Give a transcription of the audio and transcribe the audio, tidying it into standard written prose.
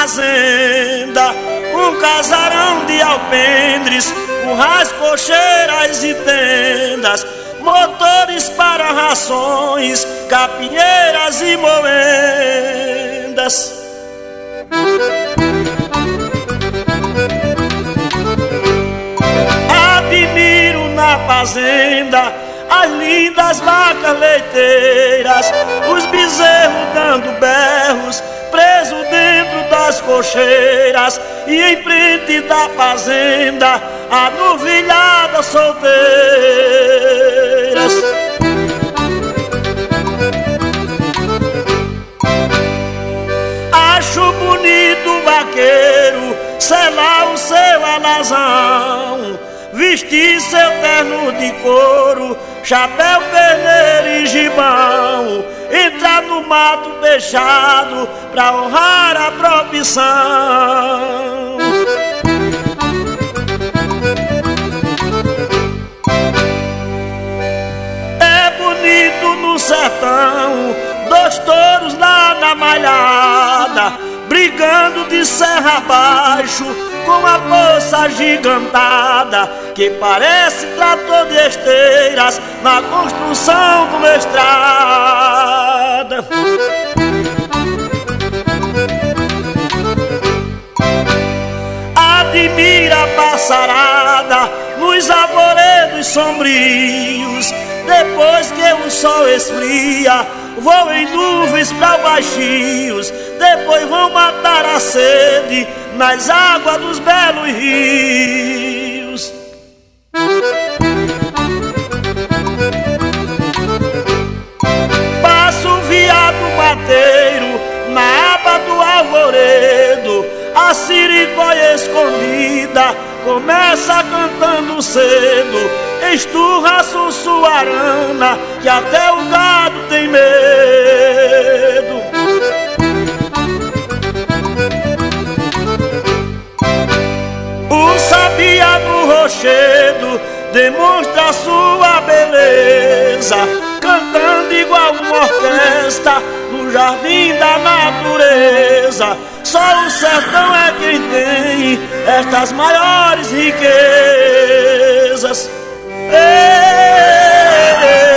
fazenda, um casarão de alpendres, currais, cocheiras e tendas, motores para rações, capinheiras e moendas. Admiro na fazenda as lindas vacas leiteiras, os bezerros dando berros, preso dentro das cocheiras, e em frente da fazenda a novilhada solteiras. Acho bonito o vaqueiro selar o seu alazão, vestir seu terno de couro, chapéu, peneira e gibão, entrar no mato fechado pra honrar a profissão. É bonito no sertão, dois touros lá na malhada, brigando de serra abaixo, com a força agigantada que parece trator de esteiras na construção de uma estrada. Admira a passarada nos arvoredos sombrios, depois que o sol esfria, voam em nuvens pra baixios, depois vão matar a sede nas águas dos belos rios. Passa o veado mateiro na aba do alvoredo, a siricóia escondida começa cantando cedo, esturra a sussuarana que até o gado tem medo. O sabiá do rochedo demonstra sua beleza, cantando igual uma orquestra no jardim da natureza. Só o sertão é quem tem estas maiores riquezas. Ei, ei, ei.